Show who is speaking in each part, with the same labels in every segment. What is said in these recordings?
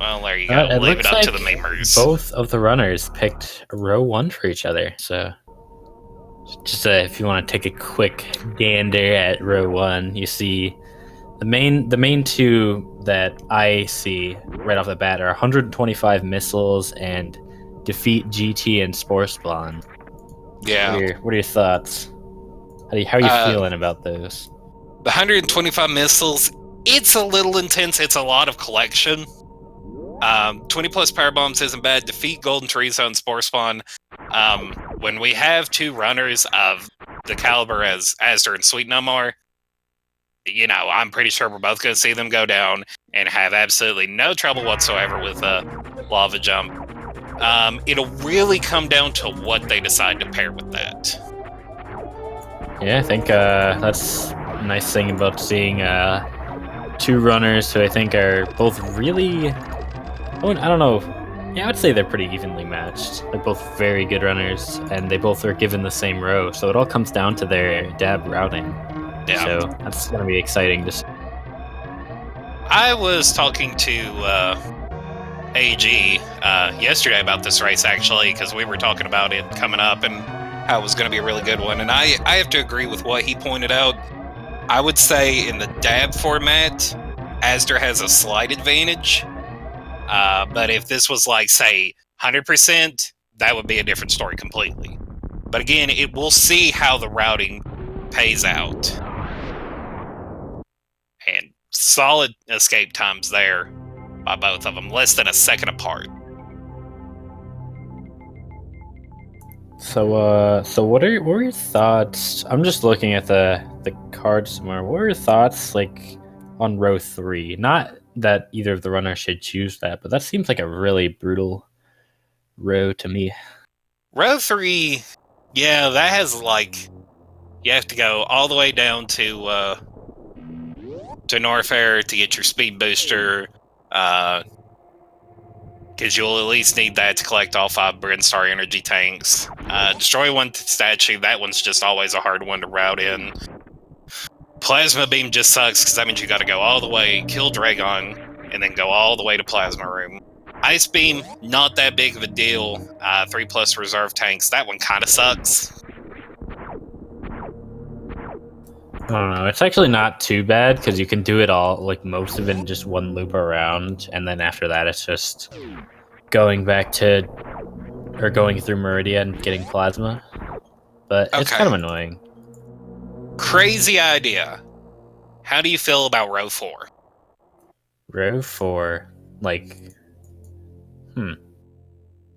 Speaker 1: Well, there you go.
Speaker 2: It
Speaker 1: Leave
Speaker 2: looks
Speaker 1: it up to
Speaker 2: like
Speaker 1: the memers.
Speaker 2: both of the runners picked row 1 for each other. So, just if you want to take a quick gander at row 1, you see the main two that I see right off the bat are 125 missiles and defeat GT and Spore Spawn.
Speaker 1: Yeah.
Speaker 2: What are your thoughts? How are you feeling about those?
Speaker 1: The 125 missiles, it's a little intense. It's a lot of collection. 20 plus power bombs isn't bad. Defeat Golden Tree Zone Spore Spawn. When we have two runners of the caliber as azder and sweetnumb are, I'm pretty sure we're both going to see them go down and have absolutely no trouble whatsoever with a lava jump. It'll really come down to what they decide to pair with that.
Speaker 2: Yeah, I think that's a nice thing about seeing two runners who I think are both really... I don't know. Yeah, I would say they're pretty evenly matched. They're both very good runners, and they both are given the same row, so it all comes down to their dab routing.
Speaker 1: Yeah.
Speaker 2: So that's going to be exciting to see.
Speaker 1: I was talking to AG yesterday about this race, actually, because we were talking about it coming up and how it was going to be a really good one, and I have to agree with what he pointed out. I would say in the dab format, azder has a slight advantage. But if this was like, say, 100%, that would be a different story completely. But again, we'll see how the routing pays out. And solid escape times there by both of them, less than a second apart.
Speaker 2: So what are your thoughts? I'm just looking at the cards more. What are your thoughts on row 3? Not that either of the runners should choose that, but that seems like a really brutal row to me.
Speaker 1: Row 3, yeah, that has you have to go all the way down to Norfair to get your speed booster, because you'll at least need that to collect all 5 Brinstar energy tanks. Destroy 1 statue, that one's just always a hard one to route in. Plasma Beam just sucks, because that means you gotta go all the way, kill Dragon, and then go all the way to Plasma Room. Ice Beam, not that big of a deal. 3 plus reserve tanks, that one kinda sucks.
Speaker 2: I don't know. It's actually not too bad, because you can do it all, most of it in just one loop around, and then after that it's just going through Meridia and getting Plasma. But it's kind of annoying.
Speaker 1: Crazy idea. How do you feel about row 4?
Speaker 2: Row 4,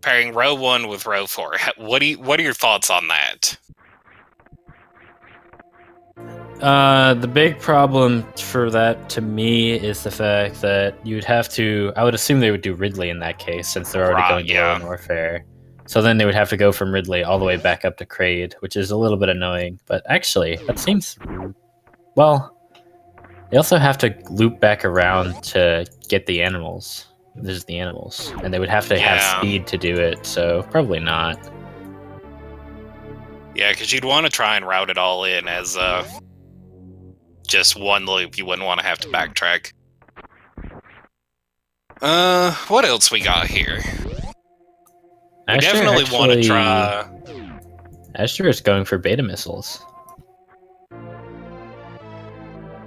Speaker 1: Pairing row 1 with row 4. What are your thoughts on that?
Speaker 2: The big problem for that to me is the fact that I would assume they would do Ridley in that case, since they're already going to Lower Norfair. So then they would have to go from Ridley all the way back up to Kraid, which is a little bit annoying. But actually, that seems... Well, they also have to loop back around to get the animals. This is the animals. And they would have to have speed to do it, so probably not.
Speaker 1: Yeah, because you'd want to try and route it all in as just one loop. You wouldn't want to have to backtrack. What else we got here? I definitely want to try...
Speaker 2: Azder is going for beta missiles.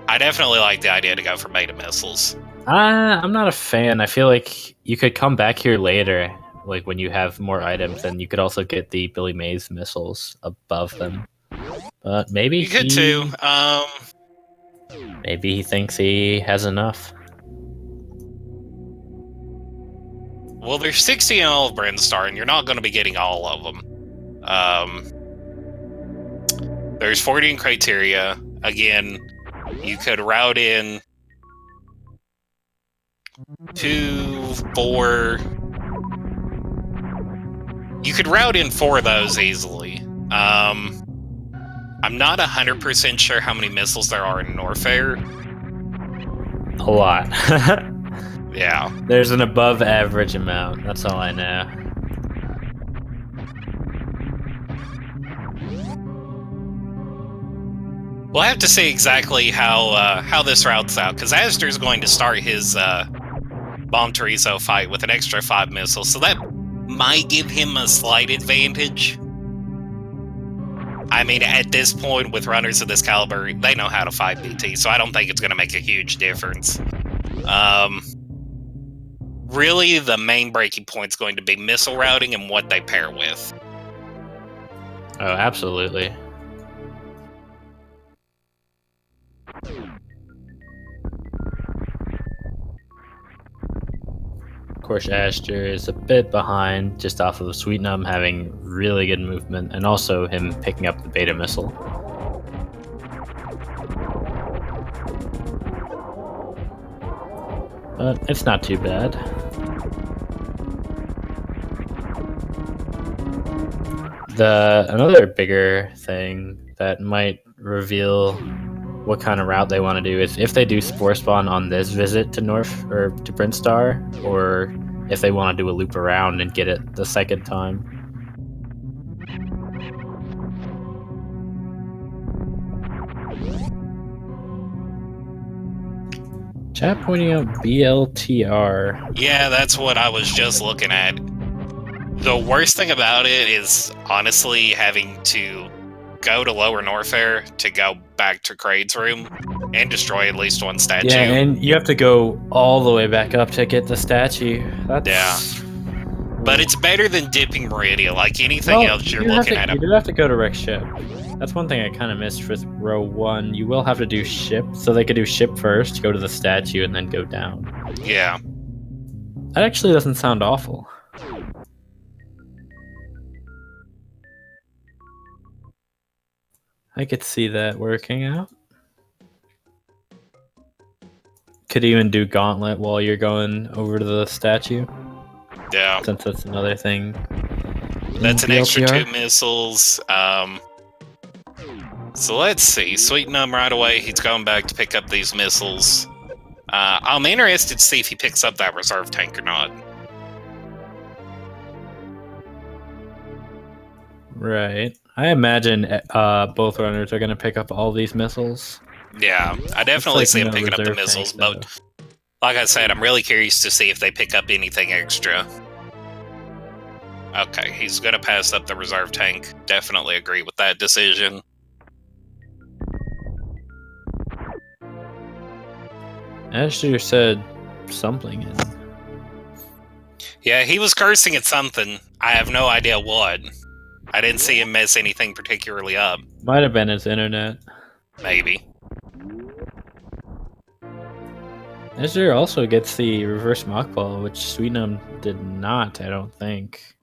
Speaker 1: I definitely like the idea to go for beta missiles.
Speaker 2: I'm not a fan. I feel like you could come back here later, when you have more items, and you could also get the Billy Mays missiles above them. But maybe
Speaker 1: you could too.
Speaker 2: Maybe he thinks he has enough.
Speaker 1: Well, there's 60 in all of Brinstar, and you're not going to be getting all of them. There's 40 in Criteria. Again, you could route in 2, 4... You could route in 4 of those easily. I'm not 100% sure how many missiles there are in Norfair.
Speaker 2: A lot.
Speaker 1: Yeah.
Speaker 2: There's an above average amount, that's all I know.
Speaker 1: We'll have to see exactly how this routes out, because Azder's going to start his Bomb Chorizo fight with an extra 5 missiles, so that might give him a slight advantage. I mean, at this point, with runners of this caliber, they know how to fight BT, so I don't think it's going to make a huge difference. Really, the main breaking point is going to be missile routing and what they pair with.
Speaker 2: Oh, absolutely. Of course, azder is a bit behind just off of sweetnumb having really good movement, and also him picking up the beta missile. But it's not too bad. Another bigger thing that might reveal what kind of route they want to do is if they do Spore Spawn on this visit to North or to Brintstar, or if they want to do a loop around and get it the second time. Chat pointing out BLTR.
Speaker 1: Yeah, that's what I was just looking at. The worst thing about it is honestly having to go to Lower Norfair to go back to Kraid's room and destroy at least one statue.
Speaker 2: Yeah, and you have to go all the way back up to get the statue. That's...
Speaker 1: Yeah. But it's better than dipping Meridia, like anything else you're looking at.
Speaker 2: You do have to go to wreck ship. That's one thing I kind of missed with row 1. You will have to do ship, so they could do ship first, go to the statue, and then go down.
Speaker 1: Yeah.
Speaker 2: That actually doesn't sound awful. I could see that working out. Could even do gauntlet while you're going over to the statue.
Speaker 1: Yeah.
Speaker 2: Since that's another thing.
Speaker 1: That's an extra 2 missiles. So let's see. sweetnumb right away. He's going back to pick up these missiles. I'm interested to see if he picks up that reserve tank or not.
Speaker 2: Right. I imagine both runners are going to pick up all these missiles.
Speaker 1: Yeah, I definitely see him picking up the missiles, but like I said, I'm really curious to see if they pick up anything extra. Okay, he's going to pass up the reserve tank. Definitely agree with that decision.
Speaker 2: azder said something.
Speaker 1: Yeah, he was cursing at something. I have no idea what. I didn't see him mess anything particularly up.
Speaker 2: Might have been his internet.
Speaker 1: Maybe.
Speaker 2: azder also gets the reverse mockball, which sweetnumb did not, I don't think.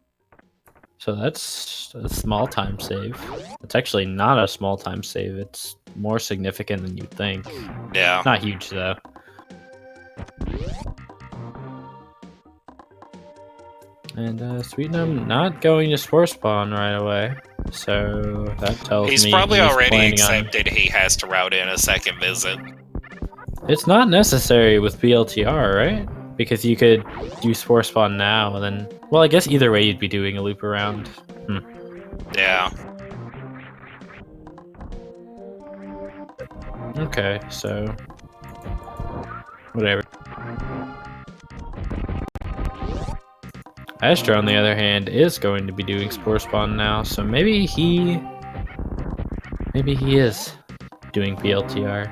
Speaker 2: So that's a small time save. It's actually not a small time save. It's more significant than you'd think.
Speaker 1: Yeah.
Speaker 2: Not huge, though. And sweetnumb not going to Spore Spawn right away. So that tells me
Speaker 1: he's probably already accepted he has to route in a second visit.
Speaker 2: It's not necessary with BLTR, right? Because you could do Spore Spawn now, and then... Well, I guess either way you'd be doing a loop around.
Speaker 1: Yeah.
Speaker 2: Okay, so... Whatever. azder, on the other hand, is going to be doing Spore Spawn now, so maybe he is doing BLTR.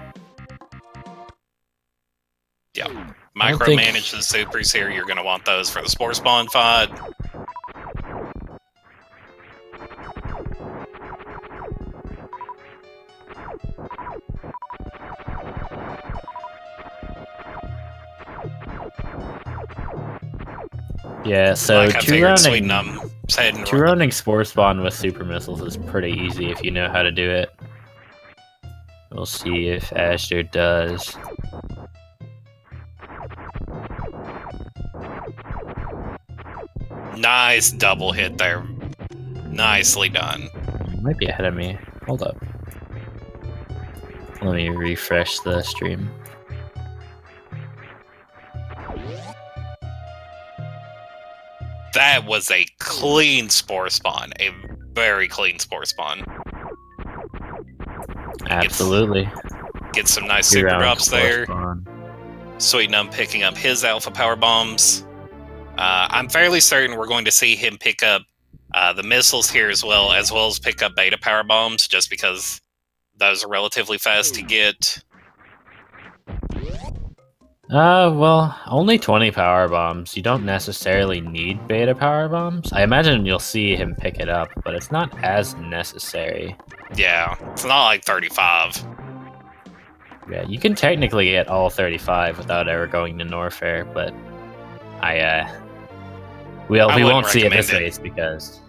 Speaker 1: Yeah. Micromanage the supers here. You're going to want those for the Spore Spawn fight.
Speaker 2: Yeah, so
Speaker 1: like
Speaker 2: two rounding Spore Spawn with super missiles is pretty easy if you know how to do it. We'll see if azder does.
Speaker 1: Nice double hit there. Nicely done.
Speaker 2: Might be ahead of me. Hold up. Let me refresh the stream.
Speaker 1: That was a clean Spore Spawn. A very clean Spore Spawn.
Speaker 2: Absolutely.
Speaker 1: Get some nice super drops there. Sweetnumb picking up his alpha power bombs. I'm fairly certain we're going to see him pick up the missiles here as well as pick up beta power bombs, just because those are relatively fast to get.
Speaker 2: Well, only 20 power bombs. You don't necessarily need beta power bombs. I imagine you'll see him pick it up, but it's not as necessary.
Speaker 1: Yeah, it's not like 35.
Speaker 2: Yeah, you can technically get all 35 without ever going to Norfair, but we won't see it this race because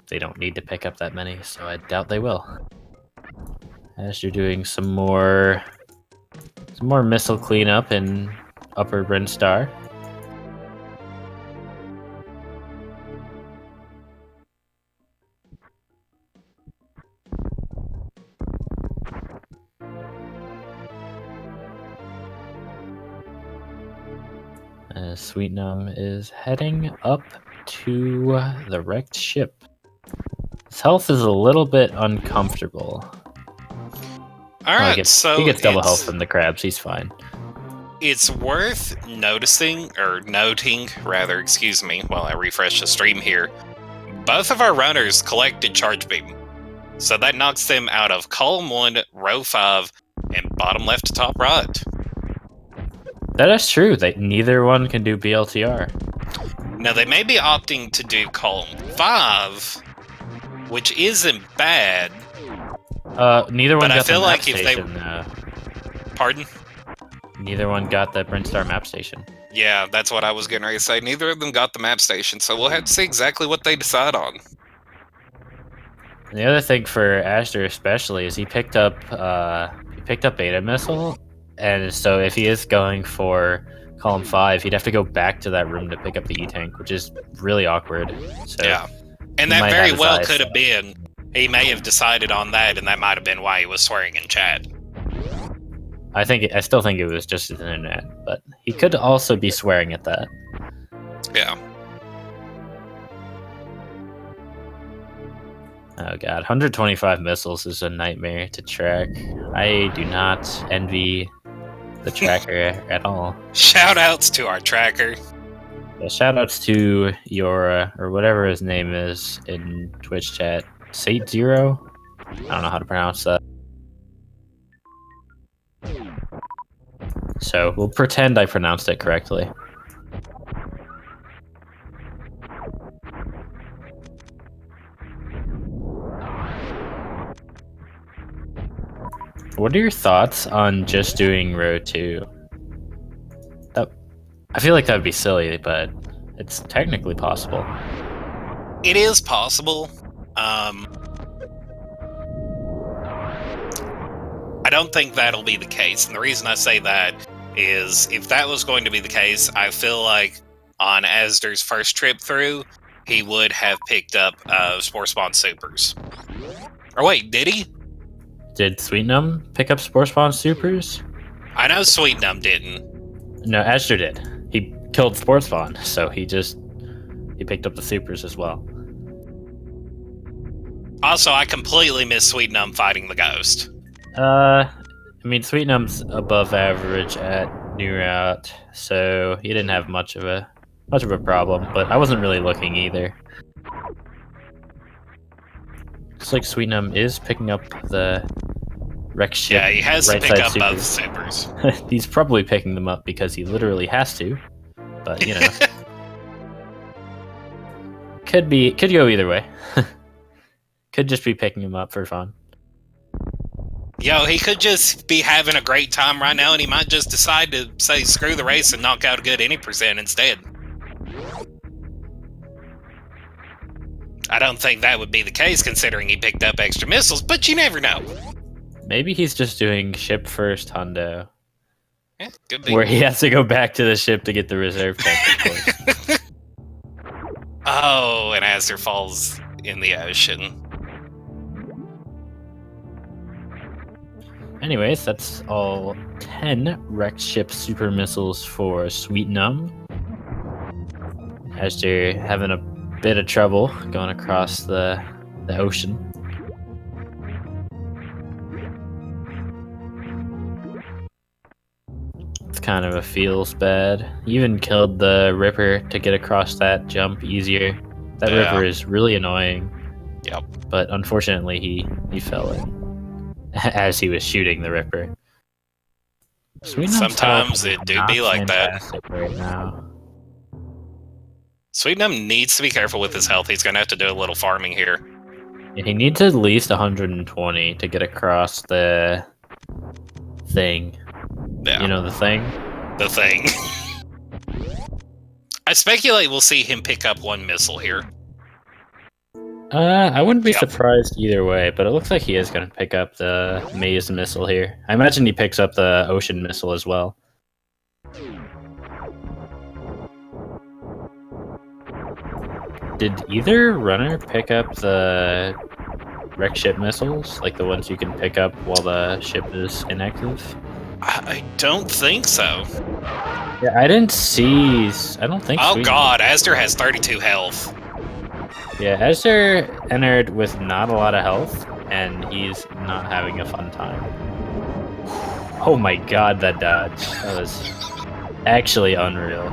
Speaker 2: they don't need to pick up that many, so I doubt they will. As you're doing some more missile cleanup in Upper Brinstar. Sweetnumb is heading up to the wrecked ship. His health is a little bit uncomfortable.
Speaker 1: Alright,
Speaker 2: he gets double health from the crabs, he's fine.
Speaker 1: It's worth noting, while I refresh the stream here. Both of our runners collected Charge Beam. So that knocks them out of column 1, row 5, and bottom left to top right.
Speaker 2: That is true. Neither one can do BLTR.
Speaker 1: Now, they may be opting to do column 5, which isn't bad.
Speaker 2: Neither one got the map
Speaker 1: station. Pardon?
Speaker 2: Neither one got the Brinstar map station.
Speaker 1: Yeah, that's what I was getting ready to say. Neither of them got the map station, so we'll have to see exactly what they decide on.
Speaker 2: And the other thing for azder especially is he picked up beta missile, and so if he is going for column 5, he'd have to go back to that room to pick up the E-tank, which is really awkward. So
Speaker 1: yeah, and that very well could have been. He may have decided on that, and that might have been why he was swearing in chat.
Speaker 2: I still think it was just his internet, but he could also be swearing at that.
Speaker 1: Yeah.
Speaker 2: Oh god, 125 missiles is a nightmare to track. I do not envy the tracker at all.
Speaker 1: Shoutouts to our tracker.
Speaker 2: Yeah, shoutouts to your, or whatever his name is in Twitch chat, Sate Zero? I don't know how to pronounce that. So, we'll pretend I pronounced it correctly. What are your thoughts on just doing row 2? I feel like that would be silly, but it's technically possible.
Speaker 1: It is possible. I don't think that'll be the case, and the reason I say that is if that was going to be the case, I feel like on azder's first trip through, he would have picked up Spore Spawn Supers. Or wait, did he?
Speaker 2: Did Sweetnumb pick up Spore Spawn Supers?
Speaker 1: I know Sweetnumb didn't.
Speaker 2: No, azder did. He killed Spore Spawn, so he picked up the Supers as well.
Speaker 1: Also, I completely missed Sweetnumb fighting the ghost.
Speaker 2: I mean, Sweetnumb's above average at New Route, so he didn't have much of a problem, but I wasn't really looking either. Looks like Sweetnumb is picking up the wreck ship.
Speaker 1: Yeah, he has to pick up both supers.
Speaker 2: He's probably picking them up because he literally has to, but you know. Could go either way. Could just be picking them up for fun.
Speaker 1: Yo, he could just be having a great time right now, and he might just decide to say screw the race and knock out a good any percent instead. I don't think that would be the case, considering he picked up extra missiles, but you never know.
Speaker 2: Maybe he's just doing ship first, Hundo.
Speaker 1: Yeah, could be.
Speaker 2: Where he has to go back to the ship to get the reserve tank, of course.
Speaker 1: Oh, and azder falls in the ocean.
Speaker 2: Anyways, that's all 10 wrecked ship super missiles for Sweetnumb. Azder having a bit of trouble going across the ocean. kind of a feels bad. Even killed the Ripper to get across that jump easier. That Ripper is really annoying.
Speaker 1: Yep.
Speaker 2: But unfortunately, he fell in as he was shooting the Ripper.
Speaker 1: Sometimes it do be like that.
Speaker 2: Right now.
Speaker 1: Sweetnumb needs to be careful with his health. He's going to have to do a little farming here.
Speaker 2: Yeah, he needs at least 120 to get across the thing.
Speaker 1: Yeah.
Speaker 2: You know the thing?
Speaker 1: The thing. I speculate we'll see him pick up one missile here.
Speaker 2: I wouldn't be surprised either way, but it looks like he is going to pick up the maze missile here. I imagine he picks up the ocean missile as well. Did either runner pick up the wreck ship missiles? Like the ones you can pick up while the ship is inactive?
Speaker 1: I don't think so.
Speaker 2: Yeah, I didn't see... I don't think so.
Speaker 1: Oh god, Azder has 32 health.
Speaker 2: Yeah, azder entered with not a lot of health, and he's not having a fun time. Oh my god, that dodge. That was actually unreal.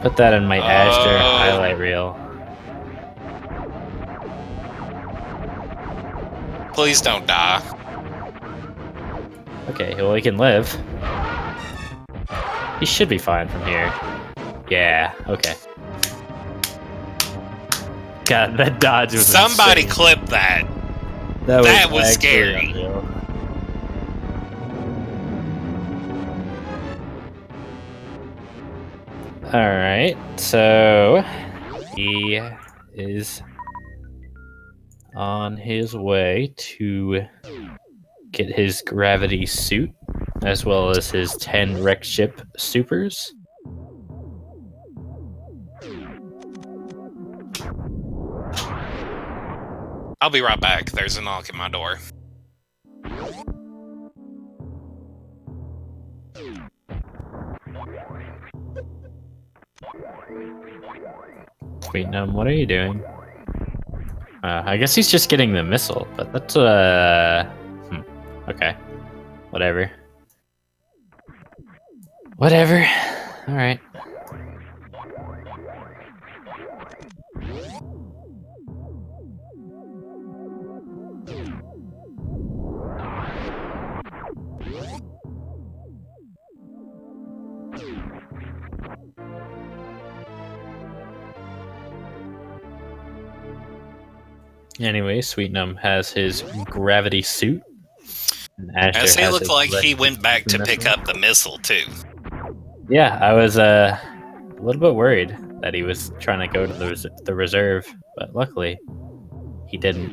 Speaker 2: Put that in my Azder highlight reel.
Speaker 1: Please don't die.
Speaker 2: Okay, well, he can live. He should be fine from here. Yeah, okay. God, that dodge was
Speaker 1: Somebody
Speaker 2: insane.
Speaker 1: clip that.
Speaker 2: That
Speaker 1: was scary.
Speaker 2: Unreal. Alright, so he is on his way to get his gravity suit, as well as his 10 wreck ship supers.
Speaker 1: I'll be right back. There's a knock at my door.
Speaker 2: Sweetnumb, what are you doing? I guess he's just getting the missile, but that's okay. Whatever. Whatever. Alright. Anyway, Sweetnumb has his gravity suit.
Speaker 1: As he looked like he went back to pick up the missile, too.
Speaker 2: Yeah, I was a little bit worried that he was trying to go to the reserve, but luckily, he didn't.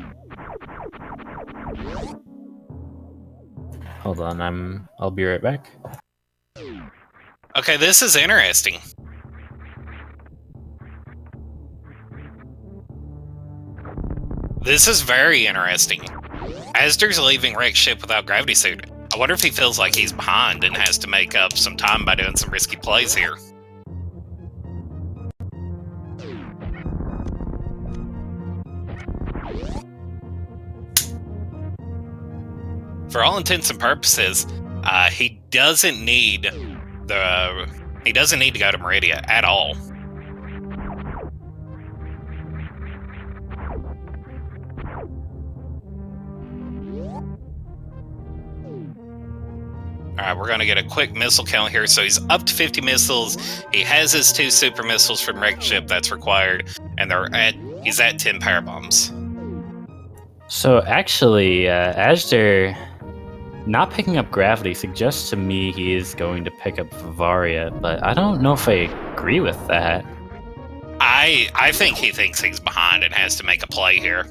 Speaker 2: Hold on, I'll be right back.
Speaker 1: Okay, this is interesting. This is very interesting. Azder's leaving wreck ship without gravity suit. I wonder if he feels like he's behind and has to make up some time by doing some risky plays here. For all intents and purposes, he doesn't need to go to Meridia at all. Alright, we're going to get a quick missile count here. So he's up to 50 missiles. He has his 2 super missiles from wreck ship that's required. And he's at 10 power bombs.
Speaker 2: So actually, Azder not picking up gravity suggests to me he is going to pick up Bavaria, but I don't know if I agree with that.
Speaker 1: I think he thinks he's behind and has to make a play here.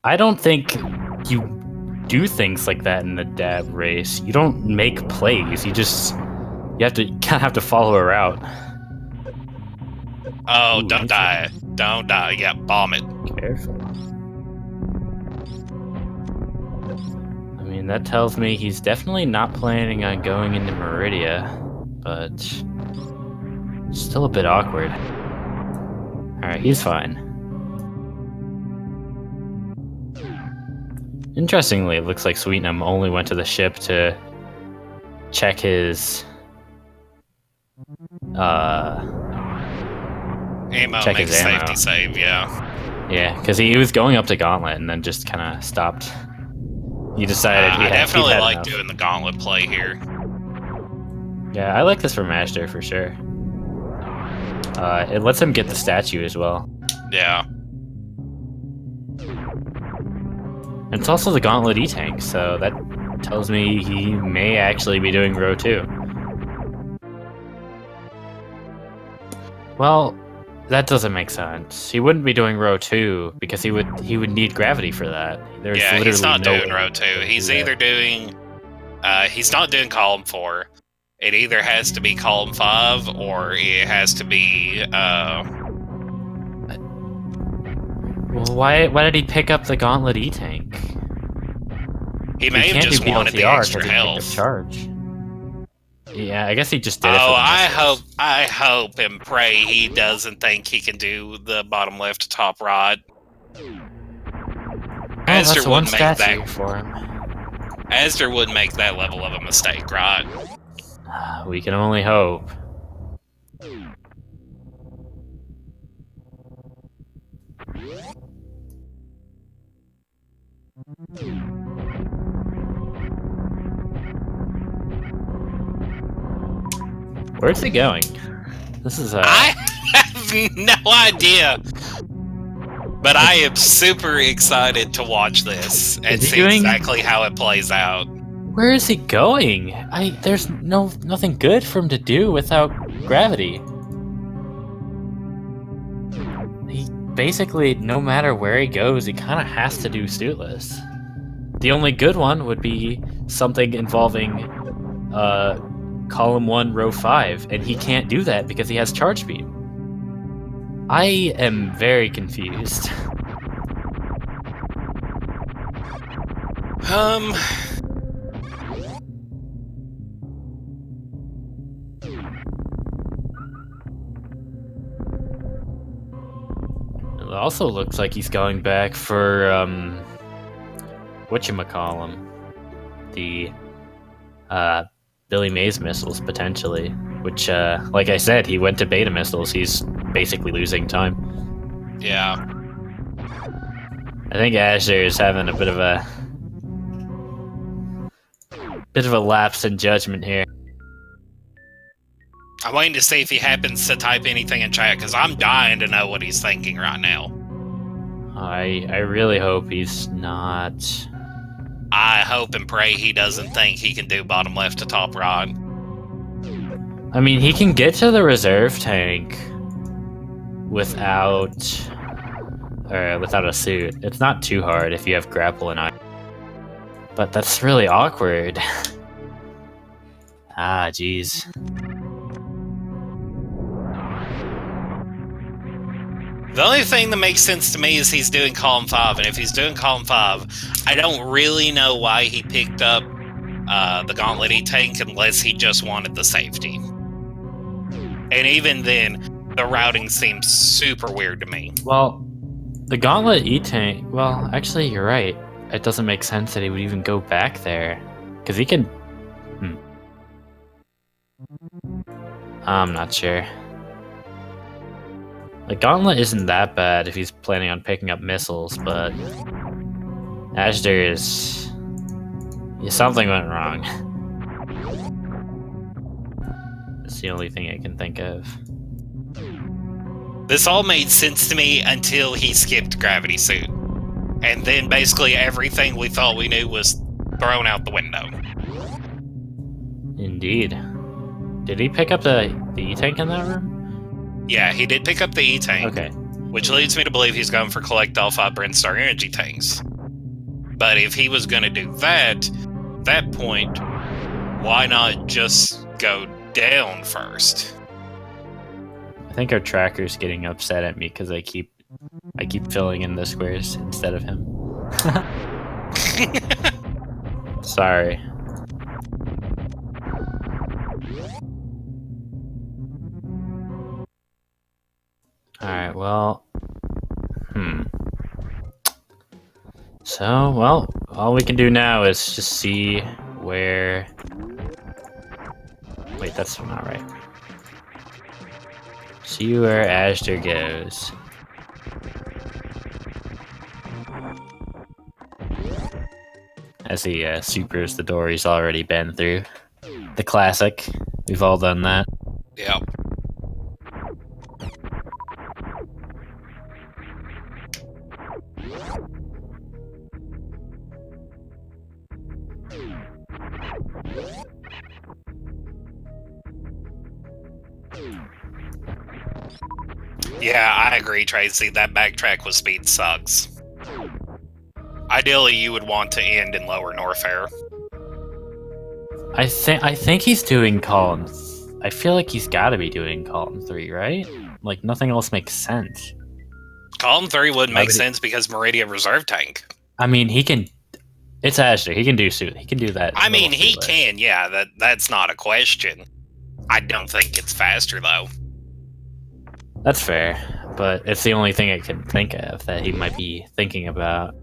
Speaker 2: I don't think you do things like that in the dab race. You don't make plays. You kind of have to follow a route.
Speaker 1: Oh, ooh, don't die. Don't die. Yeah, bomb it.
Speaker 2: Careful. I mean, that tells me he's definitely not planning on going into Meridia, but still a bit awkward. Alright, he's fine. Interestingly, it looks like Sweetnumb only went to the ship to check his
Speaker 1: ammo,
Speaker 2: check
Speaker 1: make
Speaker 2: his
Speaker 1: a
Speaker 2: ammo.
Speaker 1: safety save, yeah.
Speaker 2: Yeah, because he was going up to Gauntlet and then just kind of stopped. He decided
Speaker 1: I definitely
Speaker 2: had
Speaker 1: like
Speaker 2: enough.
Speaker 1: doing the Gauntlet play here.
Speaker 2: Yeah, I like this from azder for sure. It lets him get the statue as well.
Speaker 1: Yeah.
Speaker 2: And it's also the Gauntlet E-Tank, so that tells me he may actually be doing row 2. Well, that doesn't make sense. He wouldn't be doing row 2 because he would need gravity for that. There's literally
Speaker 1: he's not
Speaker 2: no
Speaker 1: doing
Speaker 2: way
Speaker 1: row 2. He's either doing he's not doing column 4. It either has to be column 5 or it has to be
Speaker 2: Well, why did he pick up the Gauntlet E-Tank?
Speaker 1: He may have just wanted the extra health.
Speaker 2: Charge. Yeah, I guess he just did it.
Speaker 1: Oh,
Speaker 2: for the
Speaker 1: I hope and pray he doesn't think he can do the bottom left to top right.
Speaker 2: Azder wouldn't make that for him.
Speaker 1: Azder wouldn't make that level of a mistake, right?
Speaker 2: We can only hope. Where's he going? This is
Speaker 1: I have no idea. But I am super excited to watch this and see exactly how it plays out.
Speaker 2: Where is he going? There's nothing good for him to do without gravity. He basically, no matter where he goes, he kind of has to do suitless. The only good one would be something involving column 1, row 5, and he can't do that because he has charge beam. I am very confused. It also looks like he's going back for whatchamacallem, the Billy Mays missiles potentially, which like I said, he went to beta missiles. He's basically losing time.
Speaker 1: Yeah.
Speaker 2: I think azder is having a bit of a lapse in judgment here.
Speaker 1: I'm waiting to see if he happens to type anything in chat, because I'm dying to know what he's thinking right now.
Speaker 2: I really hope he's not.
Speaker 1: I hope and pray he doesn't think he can do bottom left to top right.
Speaker 2: I mean, he can get to the reserve tank without a suit. It's not too hard if you have grapple and iron. But that's really awkward. Ah, jeez.
Speaker 1: The only thing that makes sense to me is he's doing column 5, and if he's doing column 5, I don't really know why he picked up the Gauntlet E-Tank unless he just wanted the safety. And even then, the routing seems super weird to me.
Speaker 2: Well, the Gauntlet E-Tank... Well, actually, you're right. It doesn't make sense that he would even go back there. Because he can... I'm not sure. The Gauntlet isn't that bad if he's planning on picking up missiles, but... azder is... Yeah, something went wrong. That's the only thing I can think of.
Speaker 1: This all made sense to me until he skipped Gravity Suit. And then basically everything we thought we knew was thrown out the window.
Speaker 2: Indeed. Did he pick up the E-Tank in that room?
Speaker 1: Yeah, he did pick up the E-Tank.
Speaker 2: Okay.
Speaker 1: Which leads me to believe he's going for collect all 5 Brinstar energy tanks. But if he was going to do that point, why not just go down first?
Speaker 2: I think our tracker's getting upset at me because I keep filling in the squares instead of him. Sorry. Alright, well... So, well, All we can do now is just see where... Wait, that's not right. See where Azder goes. As he supers the door he's already been through. The classic. We've all done that.
Speaker 1: Yep. Yeah, I agree, Tracy. That backtrack with speed sucks. Ideally, you would want to end in Lower Norfair.
Speaker 2: I think he's doing column. I feel like he's got to be doing column 3, right? Like nothing else makes sense.
Speaker 1: Column 3 would make sense because Meridia Reserve Tank.
Speaker 2: I mean, he can. It's Azder. He can do He can do that.
Speaker 1: I mean, he can. Yeah, that's not a question. I don't think it's faster though.
Speaker 2: That's fair, but it's the only thing I can think of that he might be thinking about.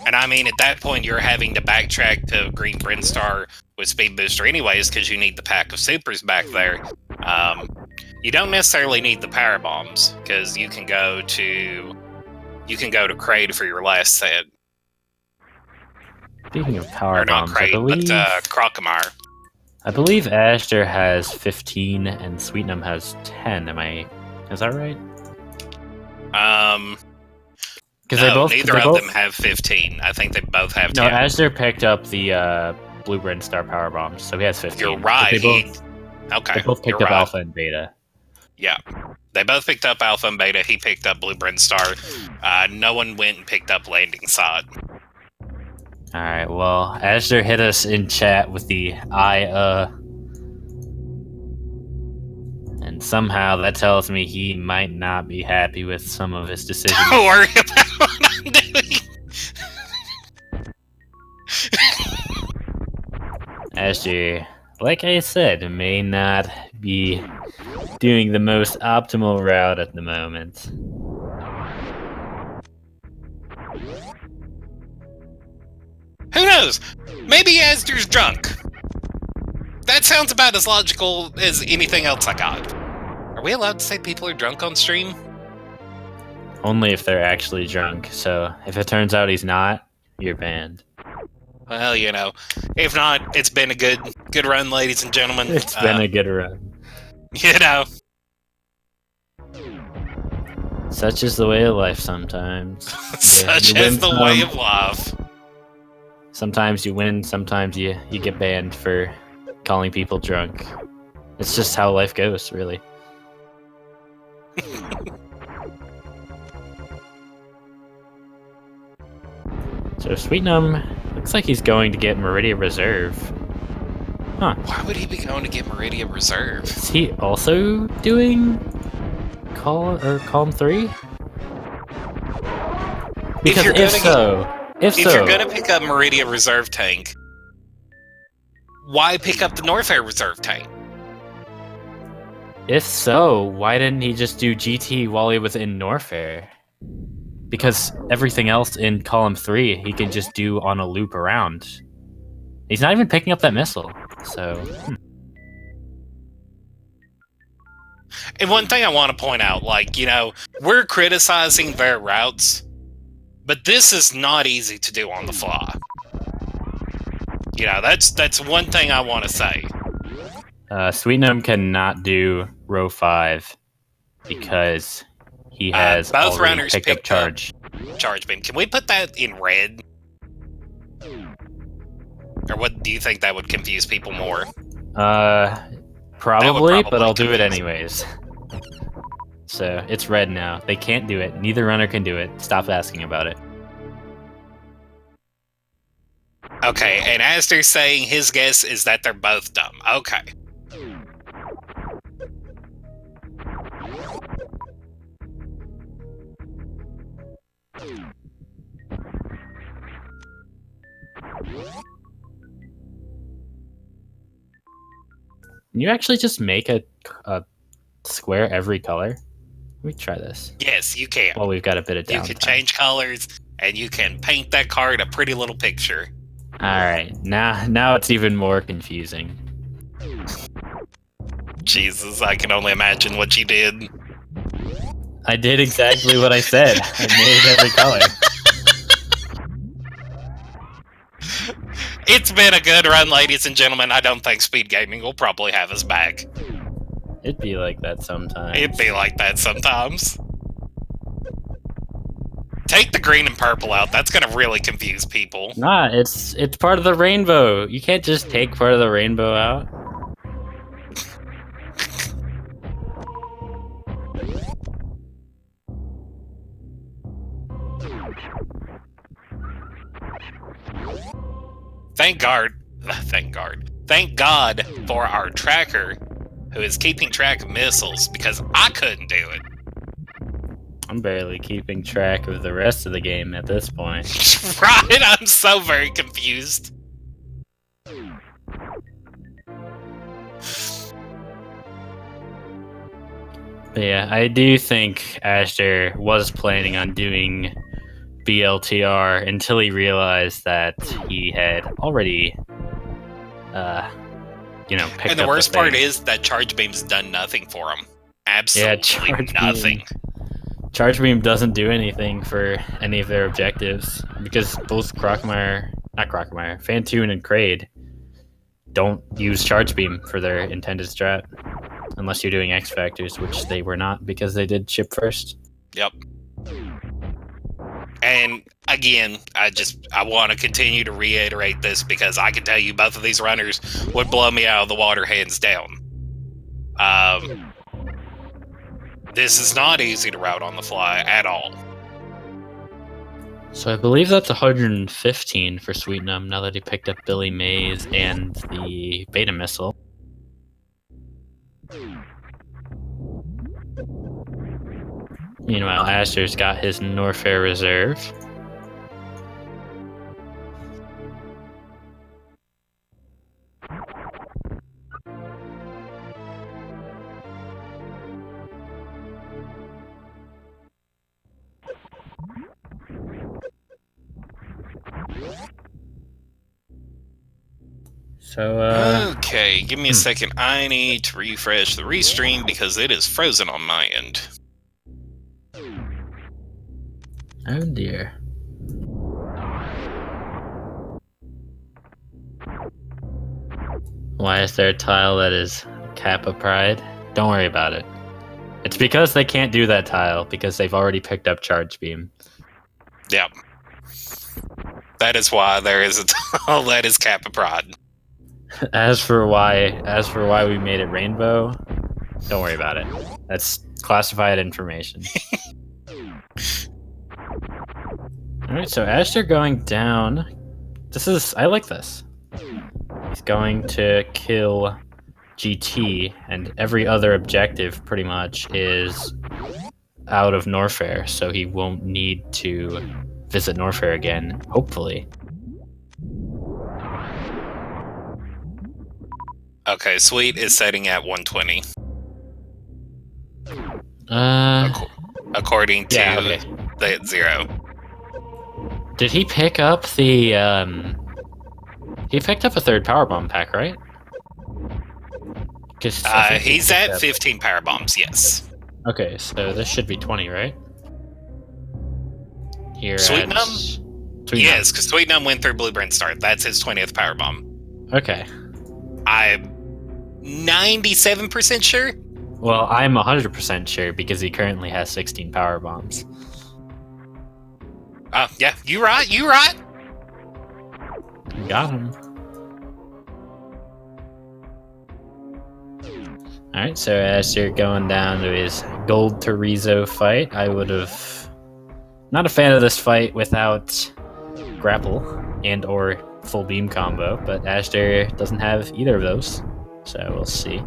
Speaker 1: And I mean, at that point, you're having to backtrack to Green Brinstar with Speed Booster anyways, because you need the pack of supers back there. You don't necessarily need the power bombs, because you can go to Kraid for your last set.
Speaker 2: Speaking of power bombs,
Speaker 1: not Kraid, but Crocomire.
Speaker 2: I believe Azder has 15 and Sweetnumb has 10. Is that right?
Speaker 1: No, neither of them have 15. I think they both have 10.
Speaker 2: No, Azder picked up the Blue Brinstar power bombs, so he has 15.
Speaker 1: You're right.
Speaker 2: They both picked up
Speaker 1: right.
Speaker 2: Alpha and Beta.
Speaker 1: Yeah. They both picked up Alpha and Beta. He picked up Blue Brinstar. No one went and picked up Landing Sod.
Speaker 2: Alright, well, Azder hit us in chat with the and somehow that tells me he might not be happy with some of his decisions.
Speaker 1: Don't worry about what I'm doing!
Speaker 2: Azder, like I said, may not be doing the most optimal route at the moment.
Speaker 1: Who knows? Maybe Azder's drunk. That sounds about as logical as anything else I got. Are we allowed to say people are drunk on stream?
Speaker 2: Only if they're actually drunk, so if it turns out he's not, you're banned.
Speaker 1: Well, you know, if not, it's been a good run, ladies and gentlemen.
Speaker 2: It's been a good run.
Speaker 1: You know.
Speaker 2: Such is the way of life sometimes.
Speaker 1: Such is the way of life.
Speaker 2: Sometimes you win, sometimes you get banned for calling people drunk. It's just how life goes, really. So Sweetnumb looks like he's going to get Meridia Reserve. Huh.
Speaker 1: Why would he be going to get Meridia Reserve?
Speaker 2: Is he also doing column 3? Because if
Speaker 1: you're gonna pick up Meridia Reserve Tank, why pick up the Norfair Reserve Tank?
Speaker 2: If so, why didn't he just do GT while he was in Norfair? Because everything else in column 3 he can just do on a loop around. He's not even picking up that missile, so...
Speaker 1: And one thing I want to point out, like, you know, we're criticizing their routes, but this is not easy to do on the fly. You know, that's one thing I want to say.
Speaker 2: Sweetnumb cannot do row 5 because he has
Speaker 1: both runners
Speaker 2: picked up charge
Speaker 1: beam. Can we put that in red? Or what do you think that would confuse people more?
Speaker 2: Probably, but I'll do it anyways. So it's red now. They can't do it. Neither runner can do it. Stop asking about it.
Speaker 1: Okay, and Azder's saying his guess is that they're both dumb. Okay.
Speaker 2: Can you actually just make a square every color? me try this.
Speaker 1: Yes, you can.
Speaker 2: Well, we've got a bit of downtime.
Speaker 1: You can change colors, and you can paint that card a pretty little picture.
Speaker 2: All right, now it's even more confusing.
Speaker 1: Jesus, I can only imagine what you did.
Speaker 2: I did exactly what I said. I made every color.
Speaker 1: It's been a good run, ladies and gentlemen. I don't think SpeedGaming will probably have us back.
Speaker 2: It'd be like that sometimes.
Speaker 1: It'd be like that sometimes. Take the green and purple out. That's gonna really confuse people.
Speaker 2: Nah, it's part of the rainbow. You can't just take part of the rainbow out.
Speaker 1: Thank God for our tracker, who is keeping track of missiles, because I couldn't do it.
Speaker 2: I'm barely keeping track of the rest of the game at this point.
Speaker 1: Right? I'm so very confused.
Speaker 2: But yeah, I do think Azder was planning on doing BLTR until he realized that he had already, picked
Speaker 1: And the
Speaker 2: up
Speaker 1: worst
Speaker 2: the
Speaker 1: part
Speaker 2: thing.
Speaker 1: is that Charge Beam's done nothing for him. Absolutely nothing.
Speaker 2: Charge Beam doesn't do anything for any of their objectives because both Fantoon and Kraid don't use Charge Beam for their intended strat. Unless you're doing X Factors, which they were not because they did ship first.
Speaker 1: Yep. And again, I want to continue to reiterate this because I can tell you both of these runners would blow me out of the water hands down. This is not easy to route on the fly at all.
Speaker 2: So I believe that's 115 for sweetnumb now that he picked up Billy Mays and the beta missile. Meanwhile, Azder's got his Norfair reserve. So,
Speaker 1: okay, give me a second. I need to refresh the restream because it is frozen on my end.
Speaker 2: Oh dear. Why is there a tile that is Kappa Pride? Don't worry about it. It's because they can't do that tile because they've already picked up Charge Beam.
Speaker 1: Yep. That is why there is a tile that is Kappa Pride.
Speaker 2: As for why we made it rainbow, don't worry about it. That's classified information. Alright, so Azder going down. I like this. He's going to kill GT, and every other objective pretty much is out of Norfair, so he won't need to visit Norfair again, hopefully.
Speaker 1: Okay, Sweet is setting at 120. According to the 0.
Speaker 2: Did he pick up the, he picked up a third power bomb pack, right?
Speaker 1: He's at 15 power bombs, yes.
Speaker 2: Okay, so this should be 20, right? Here
Speaker 1: Sweetnumb? Yes, because Sweetnumb went through Blueprint Start. That's his 20th power bomb.
Speaker 2: Okay.
Speaker 1: I'm 97% sure?
Speaker 2: Well, I'm 100% sure because he currently has 16 power bombs.
Speaker 1: Yeah, you right.
Speaker 2: Got him. Alright, so as you're going down to his Gold Torizo fight, I would have... Not a fan of this fight without grapple and or full beam combo, but Azder doesn't have either of those, so we'll see.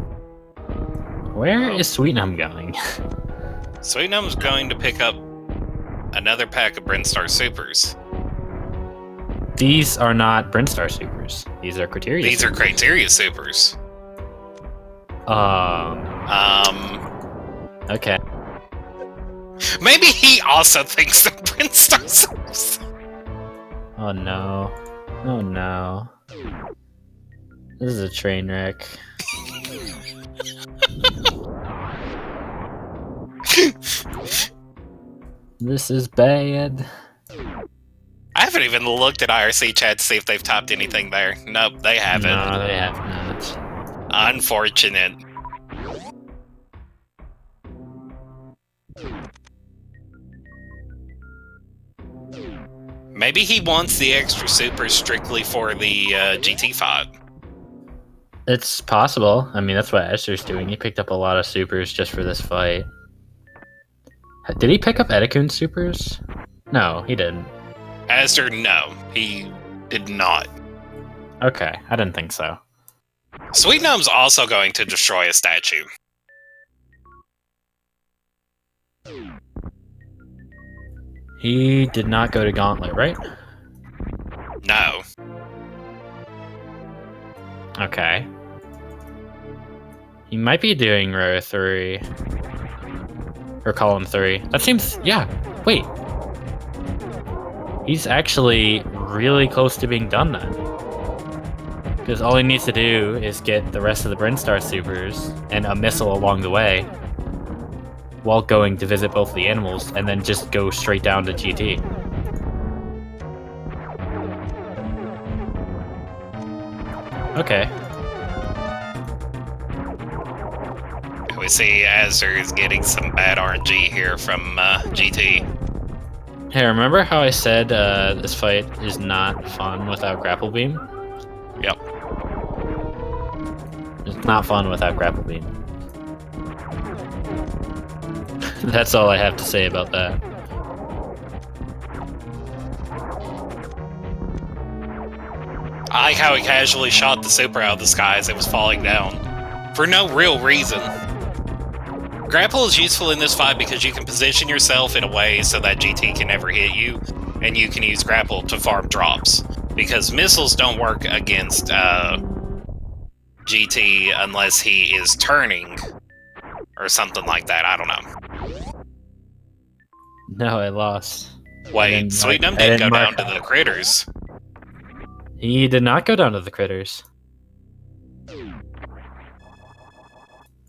Speaker 2: Where is Sweetnumb going?
Speaker 1: Sweetnumb's going to pick up another pack of Brinstar Supers.
Speaker 2: These are not Brinstar Supers. These are Criteria
Speaker 1: These
Speaker 2: Supers.
Speaker 1: are Criteria Supers.
Speaker 2: Okay.
Speaker 1: Maybe he also thinks the Brinstar Supers.
Speaker 2: Oh no. Oh no. This is a train wreck. This is bad.
Speaker 1: I haven't even looked at IRC chat to see if they've topped anything there. Nope, they haven't.
Speaker 2: No, they have not.
Speaker 1: Unfortunate. Maybe he wants the extra super strictly for the GT fight.
Speaker 2: It's possible. I mean, that's what Esther's doing. He picked up a lot of supers just for this fight. Did he pick up Etikun's supers? No, he didn't.
Speaker 1: Azder, no, he did not.
Speaker 2: Okay, I didn't think so.
Speaker 1: Sweetnumb's also going to destroy a statue.
Speaker 2: He did not go to Gauntlet, right?
Speaker 1: No.
Speaker 2: Okay. He might be doing row 3. Or column 3. That seems... yeah, wait. He's actually really close to being done then. Because all he needs to do is get the rest of the Brinstar supers and a missile along the way while going to visit both the animals and then just go straight down to GT. Okay.
Speaker 1: We see Azder is getting some bad RNG here from GT.
Speaker 2: Hey, remember how I said this fight is not fun without Grapple Beam?
Speaker 1: Yep.
Speaker 2: It's not fun without Grapple Beam. That's all I have to say about that.
Speaker 1: I like how he casually shot the super out of the sky as it was falling down. For no real reason. Grapple is useful in this fight because you can position yourself in a way so that GT can never hit you, and you can use grapple to farm drops. Because missiles don't work against GT unless he is turning, or something like that, I don't know.
Speaker 2: No, I lost.
Speaker 1: Wait, Sweetnumb didn't go down to the critters.
Speaker 2: He did not go down to the critters.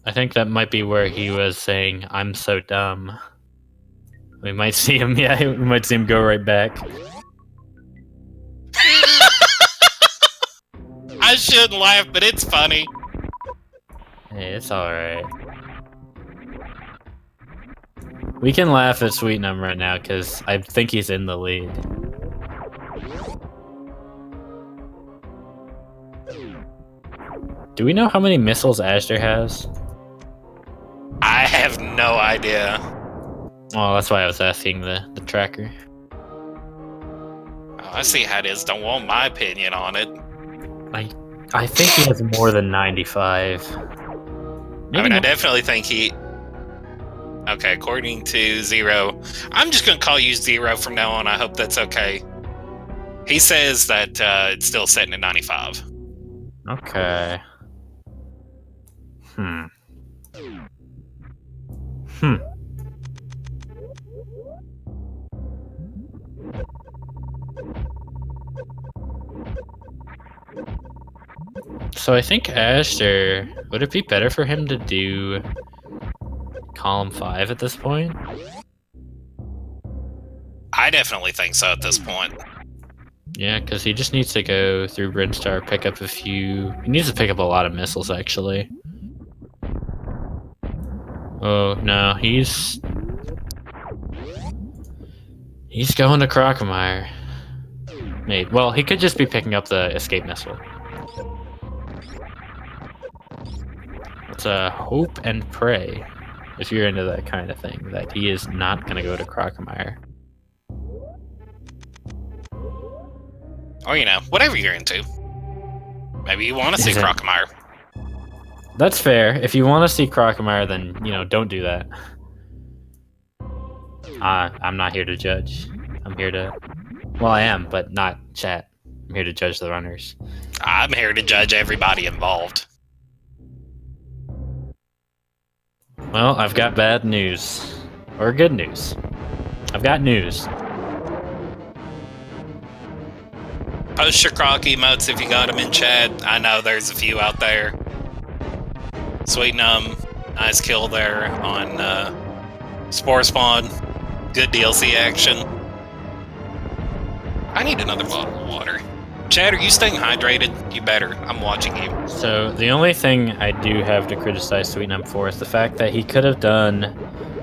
Speaker 2: I think that might be where he was saying, "I'm so dumb." We might see him, yeah, we might see him go right back.
Speaker 1: I shouldn't laugh, but it's funny.
Speaker 2: Hey, it's alright. We can laugh at Sweetnumb right now, because I think he's in the lead. Do we know how many missiles Azder has?
Speaker 1: I have no idea.
Speaker 2: Oh, that's why I was asking the tracker.
Speaker 1: Oh, I see how it is. Don't want my opinion on it.
Speaker 2: I think he has more than 95. Maybe
Speaker 1: I mean,
Speaker 2: not.
Speaker 1: I definitely think he... Okay, according to Zero... I'm just going to call you Zero from now on. I hope that's okay. He says that it's still sitting at 95.
Speaker 2: Okay. Hmm. So I think Azder, would it be better for him to do column 5 at this point?
Speaker 1: I definitely think so at this point.
Speaker 2: Yeah, because he just needs to go through Brinstar, pick up a few... He needs to pick up a lot of missiles, actually. Oh, no, he's going to Crocomire. Maybe. Well, he could just be picking up the escape missile. It's a hope and pray, if you're into that kind of thing, that he is not going to go to Crocomire.
Speaker 1: Or, you know, whatever you're into. Maybe you want to see Crocomire.
Speaker 2: That's fair. If you want to see Crocomire, then, you know, don't do that. I'm not here to judge. I'm here to... Well, I am, but not chat. I'm here to judge the runners.
Speaker 1: I'm here to judge everybody involved.
Speaker 2: Well, I've got bad news. Or good news. I've got news.
Speaker 1: Post your croc emotes if you got them in chat. I know there's a few out there. Sweetnumb, nice kill there on Spore Spawn. Good DLC action. I need another bottle of water. Chad, are you staying hydrated? You better. I'm watching you.
Speaker 2: So the only thing I do have to criticize Sweetnumb for is the fact that he could have done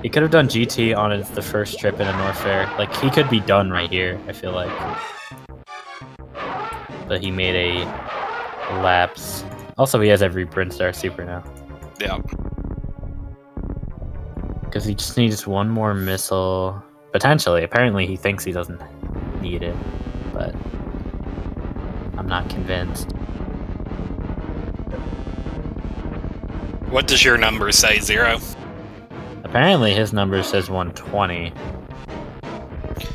Speaker 2: GT on the first trip in a Norfair. Like, he could be done right here, I feel like. But he made a lapse. Also, he has every Brinstar Super now.
Speaker 1: Yeah.
Speaker 2: Because he just needs one more missile. Potentially. Apparently, he thinks he doesn't need it. But I'm not convinced.
Speaker 1: What does your number say, 0?
Speaker 2: Apparently, his number says 120.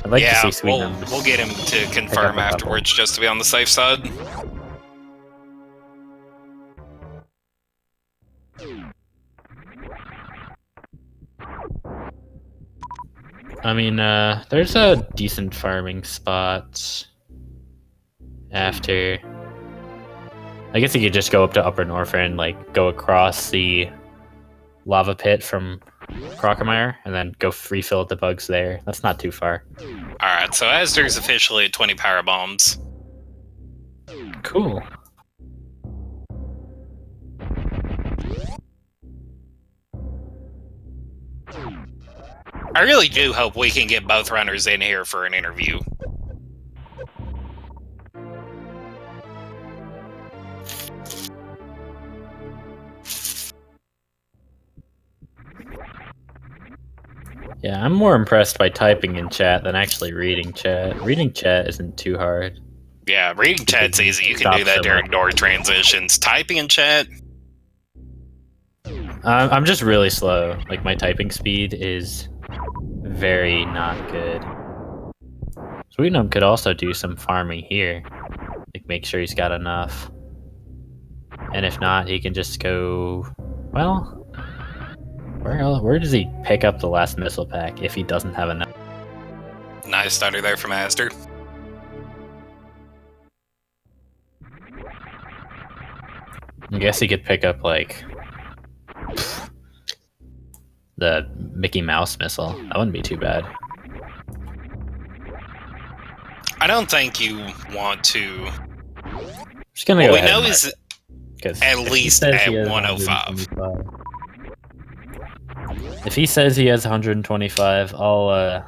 Speaker 2: I'd like to see Sweetnumb.
Speaker 1: We'll get him to confirm afterwards, just to be on the safe side.
Speaker 2: I mean, there's a decent farming spot after. I guess you could just go up to Upper Norfair and like go across the lava pit from Crocomire and then go refill at the bugs there. That's not too far.
Speaker 1: Alright, so Azder's officially at 20 power bombs.
Speaker 2: Cool.
Speaker 1: I really do hope we can get both runners in here for an interview.
Speaker 2: Yeah, I'm more impressed by typing in chat than actually reading chat. Reading chat isn't too hard.
Speaker 1: Yeah, reading chat's easy. You can do that during door transitions. Typing in chat...
Speaker 2: I'm just really slow. Like, my typing speed is very not good. Sweetnumb could also do some farming here. Like, make sure he's got enough. And if not, he can just go... Well... Where does he pick up the last missile pack if he doesn't have enough?
Speaker 1: Nice stutter there from Azder.
Speaker 2: I guess he could pick up, like... the Mickey Mouse missile. That wouldn't be too bad.
Speaker 1: I don't think you want to...
Speaker 2: Just gonna go
Speaker 1: we know he's at least at
Speaker 2: 105. If he says he has 125, I'll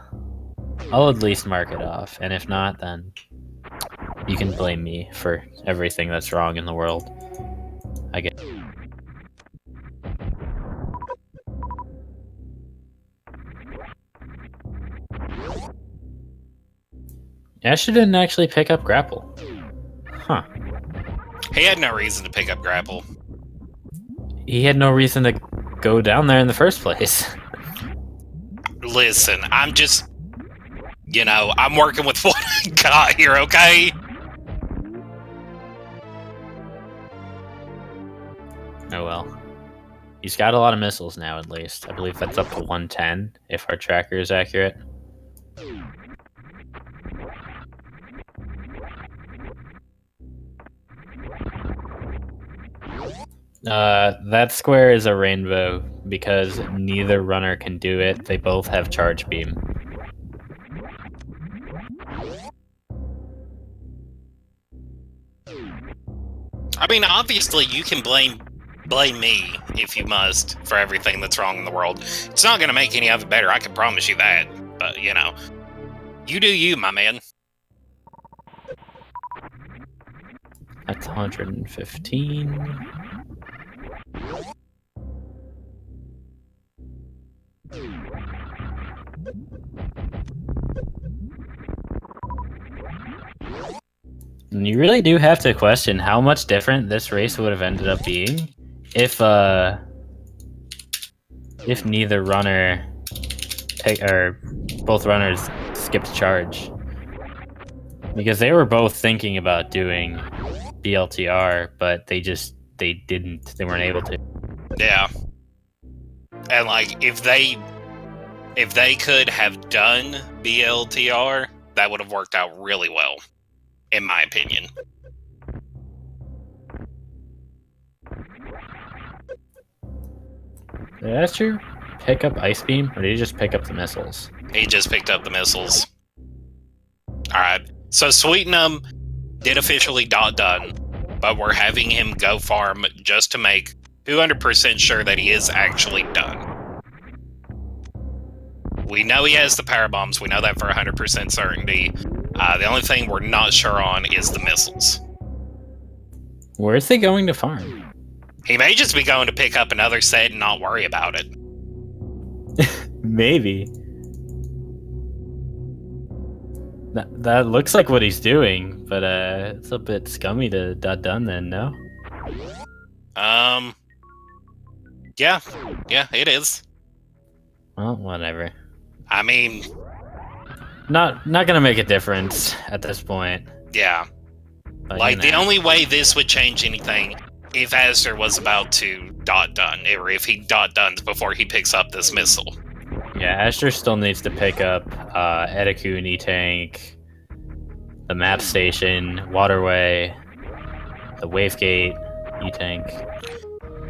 Speaker 2: at least mark it off. And if not, then you can blame me for everything that's wrong in the world. I get. Asher didn't actually pick up grapple. Huh.
Speaker 1: He had no reason to pick up grapple.
Speaker 2: He had no reason to go down there in the first place.
Speaker 1: Listen, I'm just... You know, I'm working with what I got here, okay?
Speaker 2: Oh well. He's got a lot of missiles now, at least. I believe that's up to 110, if our tracker is accurate. That square is a rainbow because neither runner can do it. They both have charge beam.
Speaker 1: I mean, obviously, you can blame me, if you must, for everything that's wrong in the world. It's not going to make any of it better, I can promise you that. But, you know, you do you, my man.
Speaker 2: That's 115. And you really do have to question how much different this race would have ended up being if neither runner both runners skipped charge. Because they were both thinking about doing BLTR, but they weren't able to.
Speaker 1: Yeah. And, like, if they if they could have done BLTR, that would have worked out really well, in my opinion.
Speaker 2: Did Azder pick up Ice Beam, or did he just pick up the missiles?
Speaker 1: He just picked up the missiles. Alright, so sweetnumb did officially done, but we're having him go farm just to make 200% sure that he is actually done. We know he has the power bombs, we know that for 100% certainty. The only thing we're not sure on is the missiles.
Speaker 2: Where is he going to farm?
Speaker 1: He may just be going to pick up another set and not worry about it.
Speaker 2: Maybe. That looks like what he's doing, but it's a bit scummy to done then, no?
Speaker 1: Yeah, it is.
Speaker 2: Well, whatever.
Speaker 1: I mean,
Speaker 2: not gonna make a difference at this point.
Speaker 1: Yeah.
Speaker 2: But,
Speaker 1: like, the only way this would change anything if Azder was about to done, or if he done before he picks up this missile.
Speaker 2: Yeah, Azder still needs to pick up Etakuni tank, the map station, waterway, the wavegate E-tank.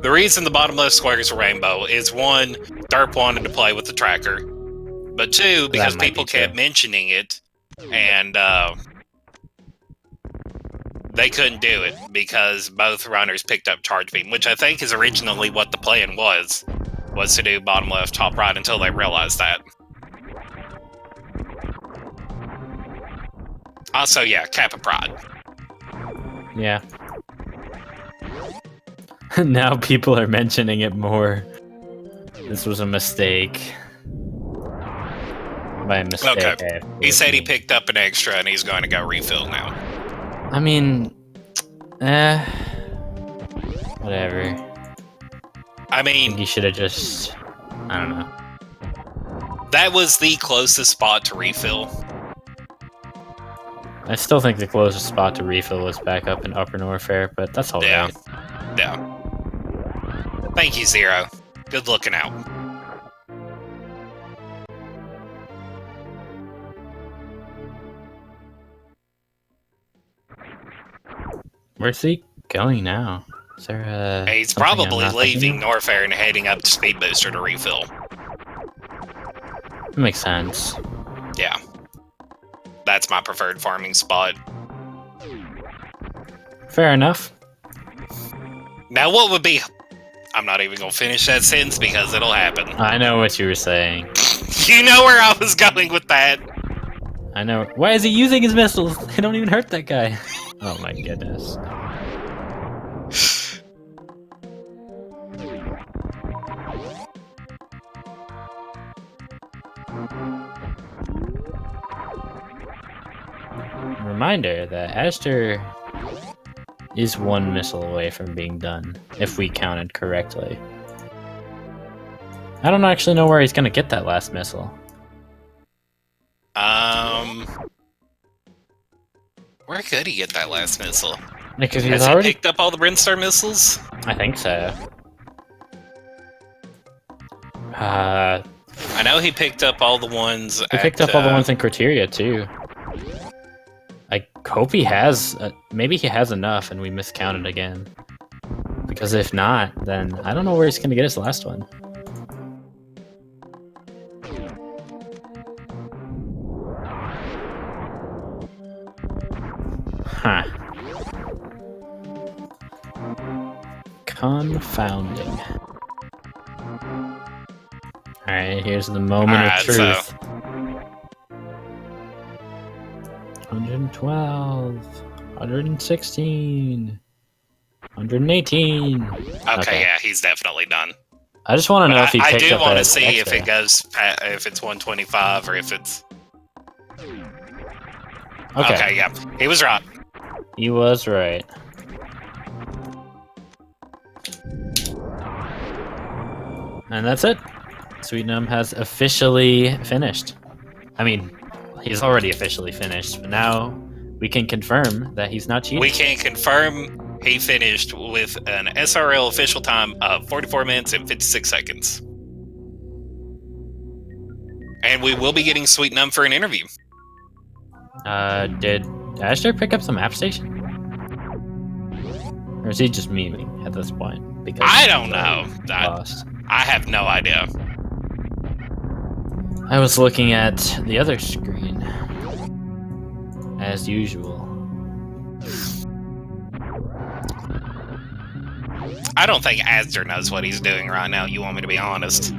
Speaker 1: The reason the bottom left square is a rainbow is, one, Derp wanted to play with the tracker, but two, because people kept mentioning it, and they couldn't do it because both runners picked up charge beam, which I think is originally what the plan was to do bottom left, top right, until they realized that. Also, yeah, Kappa Pride.
Speaker 2: Yeah. Now people are mentioning it more. This was a mistake. By mistake.
Speaker 1: Okay. He said he picked up an extra and he's going to go refill now.
Speaker 2: I mean, whatever.
Speaker 1: I mean,
Speaker 2: he should have just, I don't know.
Speaker 1: That was the closest spot to refill.
Speaker 2: I still think the closest spot to refill was back up in Upper Norfair, but that's all right.
Speaker 1: Yeah. Thank you, Zero. Good looking out.
Speaker 2: Where's he going now? Is there
Speaker 1: he's probably leaving Norfair and heading up to Speed Booster to refill.
Speaker 2: That makes sense.
Speaker 1: Yeah. That's my preferred farming spot.
Speaker 2: Fair enough.
Speaker 1: Now, what would be... I'm not even going to finish that sentence because it'll happen.
Speaker 2: I know what you were saying.
Speaker 1: You know where I was going with that.
Speaker 2: I know. Why is he using his missiles? They don't even hurt that guy. Oh my goodness. Reminder that Azder is one missile away from being done, if we counted correctly. I don't actually know where he's gonna get that last missile.
Speaker 1: Where could he get that last missile?
Speaker 2: Because he's
Speaker 1: Has
Speaker 2: already
Speaker 1: he picked up all the Brinstar missiles?
Speaker 2: I think so.
Speaker 1: I know he picked up all the ones.
Speaker 2: He picked up all the ones in Criteria too. I hope he has. Maybe he has enough, and we miscounted again. Because if not, then I don't know where he's gonna get his last one. Huh. Confounding. Alright, here's the moment of truth. 112, 116, 118.
Speaker 1: Okay, yeah, he's definitely done.
Speaker 2: I just want to know if he picked up
Speaker 1: I do want to see
Speaker 2: extra.
Speaker 1: if it goes, if it's 125 or if it's... Okay, yeah, he was right.
Speaker 2: He was right. And that's it. sweetnumb has officially finished. I mean, he's already officially finished, but now we can confirm that he's not cheating.
Speaker 1: We can confirm he finished with an SRL official time of 44 minutes and 56 seconds. And we will be getting Sweetnumb for an interview.
Speaker 2: Did azder pick up the map station? Or is he just memeing at this point? Because
Speaker 1: I don't know.
Speaker 2: Lost.
Speaker 1: I have no idea.
Speaker 2: I was looking at the other screen, as usual.
Speaker 1: I don't think azder knows what he's doing right now, you want me to be honest.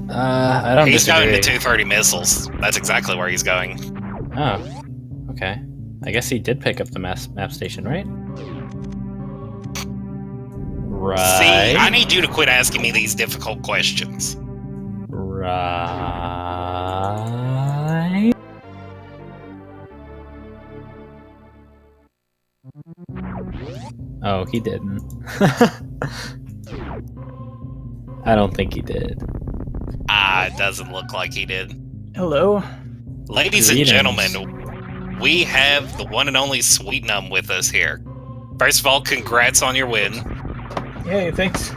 Speaker 2: I don't
Speaker 1: He's
Speaker 2: disagree.
Speaker 1: going to 230 missiles. That's exactly where he's going.
Speaker 2: Oh, okay. I guess he did pick up the map station, right? Right.
Speaker 1: See, I need you to quit asking me these difficult questions.
Speaker 2: Right. Oh, he didn't. I don't think he did.
Speaker 1: It doesn't look like he did.
Speaker 3: Hello.
Speaker 1: Ladies
Speaker 2: Greetings.
Speaker 1: and gentlemen, we have the one and only Sweetnumb with us here. First of all, congrats on your win.
Speaker 3: Hey, thanks.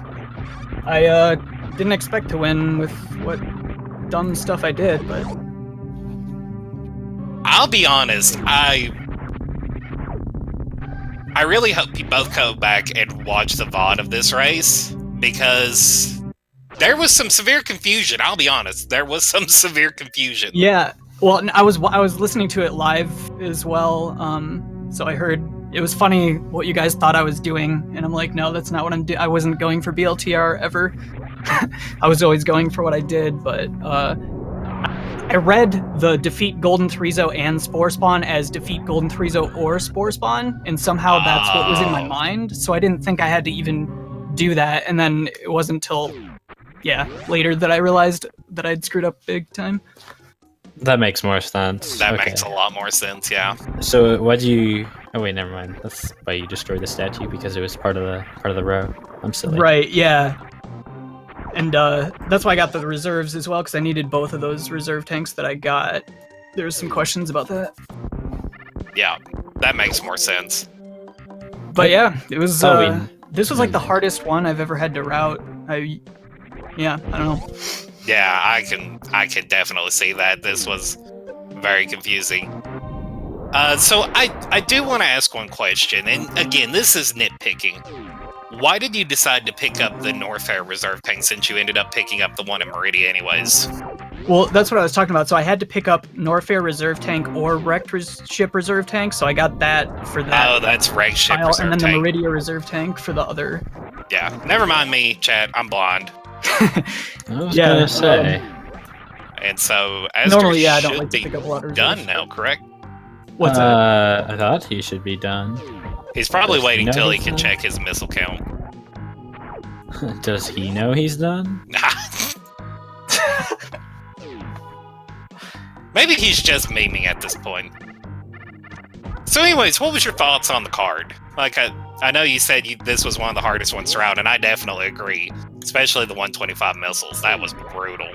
Speaker 3: I didn't expect to win with what dumb stuff I did, but
Speaker 1: I'll be honest, I really hope you both go back and watch the VOD of this race, because there was some severe confusion, I'll be honest. There was some severe confusion.
Speaker 3: yeah. Well, I was listening to it live as well. So I heard it was funny what you guys thought I was doing, and I'm like, no, that's not what I'm doing. I wasn't going for BLTR ever. I was always going for what I did, but I read the defeat Golden Threezo and Spore Spawn as defeat Golden Threezo or Spore Spawn, and somehow that's what was in my mind, so I didn't think I had to even do that, and then it wasn't until, later that I realized that I'd screwed up big time.
Speaker 2: That makes more sense.
Speaker 1: That makes a lot more sense, yeah.
Speaker 2: So why'd you... Oh wait, never mind. That's why you destroyed the statue, because it was part of the row. I'm silly.
Speaker 3: Right, yeah. And that's why I got the reserves as well, because I needed both of those reserve tanks that I got. There was some questions about that.
Speaker 1: Yeah, that makes more sense.
Speaker 3: But yeah, it was.
Speaker 2: Oh,
Speaker 3: this was like the hardest one I've ever had to route. I don't know.
Speaker 1: Yeah, I can definitely see that. This was very confusing. So I do want to ask one question, and again, this is nitpicking. Why did you decide to pick up the Norfair reserve tank since you ended up picking up the one in Meridia anyways?
Speaker 3: Well, that's what I was talking about. So I had to pick up Norfair reserve tank or wrecked ship reserve tank, so I got that for that.
Speaker 1: Oh, that's wrecked ship reserve
Speaker 3: and then
Speaker 1: tank.
Speaker 3: the Meridia reserve tank for the other.
Speaker 1: Yeah, never mind me, chat. I'm blind.
Speaker 2: I was gonna say.
Speaker 1: And so, as
Speaker 3: normally, I don't
Speaker 1: should
Speaker 3: like to
Speaker 1: be
Speaker 3: pick up a lot of
Speaker 1: done
Speaker 3: reserves.
Speaker 1: now, correct?
Speaker 3: What's that?
Speaker 2: I thought he should be done.
Speaker 1: He's probably
Speaker 2: Does he
Speaker 1: waiting
Speaker 2: know
Speaker 1: till he
Speaker 2: he's
Speaker 1: can
Speaker 2: done?
Speaker 1: check his missile count.
Speaker 2: Does he know he's done?
Speaker 1: Maybe he's just memeing at this point. So anyways, what was your thoughts on the card? Like, I know you said this was one of the hardest ones to route, and I definitely agree. Especially the 125 missiles. That was brutal.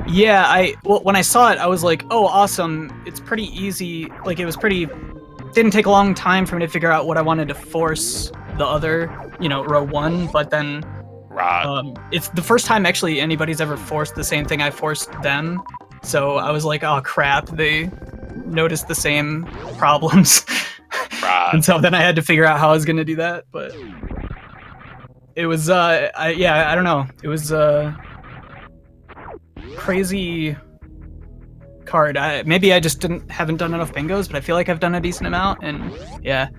Speaker 3: Yeah, when I saw it, I was like, oh, awesome. It's pretty easy. Like, didn't take a long time for me to figure out what I wanted to force the other, row one, but then
Speaker 1: Right.
Speaker 3: it's the first time actually anybody's ever forced the same thing I forced them. So I was like, oh crap, they noticed the same problems.
Speaker 1: Right.
Speaker 3: And so then I had to figure out how I was going to do that, but it was, I don't know. It was crazy card. Maybe I just haven't done enough bingos, but I feel like I've done a decent amount, and yeah.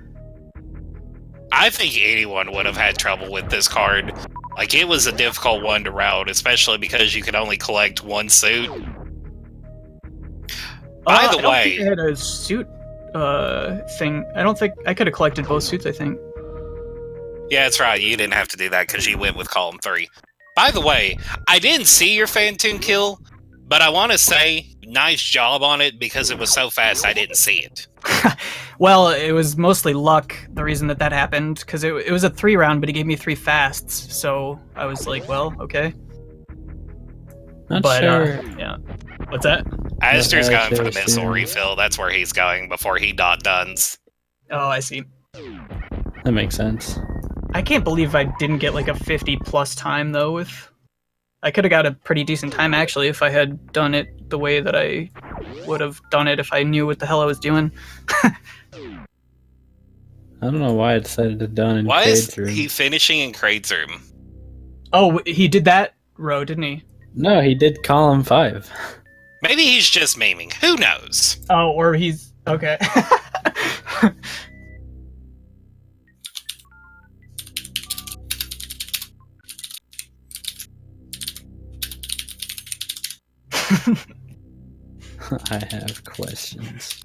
Speaker 1: I think anyone would have had trouble with this card. Like, it was a difficult one to route, especially because you could only collect one suit. By the
Speaker 3: I don't
Speaker 1: way,
Speaker 3: think I had a suit thing. I don't think I could have collected both suits, I think.
Speaker 1: yeah, that's right. You didn't have to do that because you went with column 3. By the way, I didn't see your Phantoon kill, but I want to say, nice job on it because it was so fast I didn't see it.
Speaker 3: Well, it was mostly luck, the reason that happened, because it was a 3-round, but he gave me 3 fasts, so I was like, well, okay.
Speaker 2: Not sure.
Speaker 3: Yeah. What's that?
Speaker 1: Azder's
Speaker 2: Yeah,
Speaker 1: going for the
Speaker 2: sure,
Speaker 1: missile
Speaker 2: sure.
Speaker 1: refill. That's where he's going before he duns.
Speaker 3: Oh, I see.
Speaker 2: That makes sense.
Speaker 3: I can't believe I didn't get like a 50 plus time though with I could have got a pretty decent time actually if I had done it the way that I would have done it if I knew what the hell I was doing.
Speaker 2: I don't know why I decided to done in
Speaker 1: Why
Speaker 2: Craig's
Speaker 1: is
Speaker 2: room.
Speaker 1: he finishing in Craig's room?
Speaker 3: Oh, he did that row, didn't he?
Speaker 2: No, he did column 5.
Speaker 1: Maybe he's just memeing. Who knows?
Speaker 3: Oh, or he's okay.
Speaker 2: I have questions.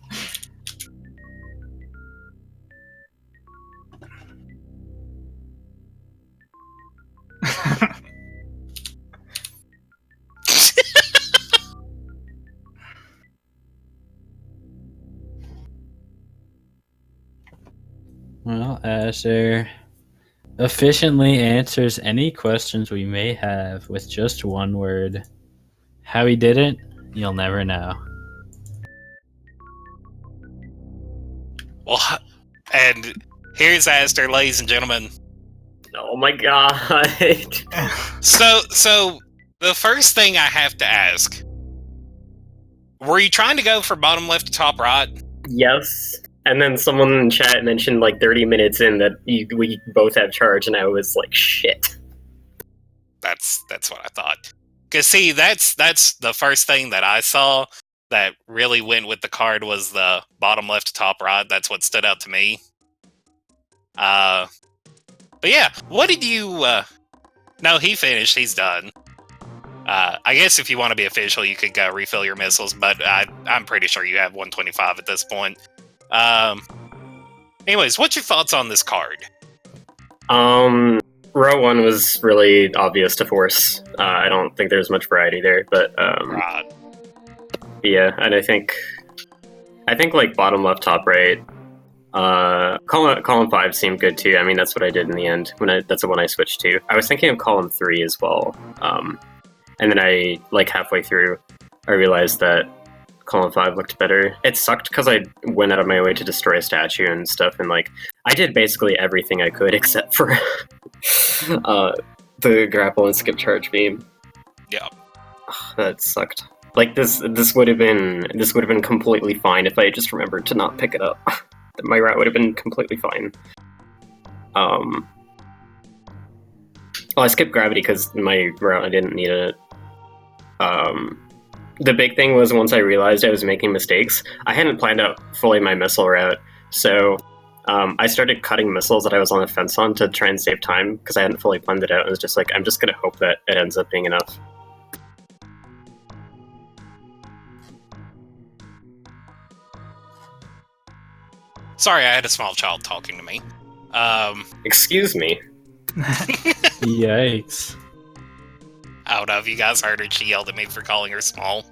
Speaker 2: Well, Azder efficiently answers any questions we may have with just one word. How he did it, you'll never know.
Speaker 1: Well, and here's Aster, ladies and gentlemen.
Speaker 4: Oh my god.
Speaker 1: So the first thing I have to ask: were you trying to go for bottom left to top right?
Speaker 4: Yes. And then someone in chat mentioned like 30 minutes in that we both have charge, and I was like, shit.
Speaker 1: That's what I thought. Cause see, that's the first thing that I saw that really went with the card was the bottom left to top right. That's what stood out to me. But yeah, what did you? No, he finished. He's done. I guess if you want to be official, you could go refill your missiles, but I'm pretty sure you have 125 at this point. Anyways, what's your thoughts on this card?
Speaker 4: Row 1 was really obvious to force. I don't think there's much variety there, but
Speaker 1: Right.
Speaker 4: yeah, and I think like bottom left, top right. Column 5 seemed good too. I mean, that's what I did in the end. That's the one I switched to. I was thinking of column 3 as well. And then I, like halfway through, I realized that column 5 looked better. It sucked because I went out of my way to destroy a statue and stuff, and like I did basically everything I could except for the grapple and skip charge beam.
Speaker 1: Yeah.
Speaker 4: That sucked. Like this would have been completely fine if I had just remembered to not pick it up. My route would have been completely fine. Well, I skipped gravity because my route, I didn't need it. The big thing was once I realized I was making mistakes, I hadn't planned out fully my missile route, so I started cutting missiles that I was on the fence on to try and save time because I hadn't fully planned it out. I was just like, I'm just going to hope that it ends up being enough.
Speaker 1: Sorry, I had a small child talking to me.
Speaker 4: Excuse me.
Speaker 2: Yikes.
Speaker 1: I don't know if you guys heard her. She yelled at me for calling her small.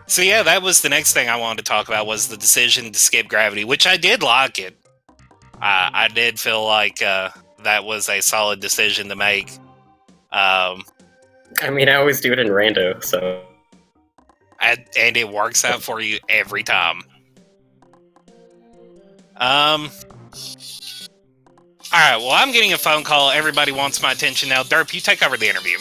Speaker 1: So yeah, that was the next thing I wanted to talk about was the decision to skip gravity, which I did like it. I did feel like that was a solid decision to make.
Speaker 4: I mean, I always do it in rando, so...
Speaker 1: And it works out for you every time. Alright, well, I'm getting a phone call. Everybody wants my attention now. Derp, you take over the interview.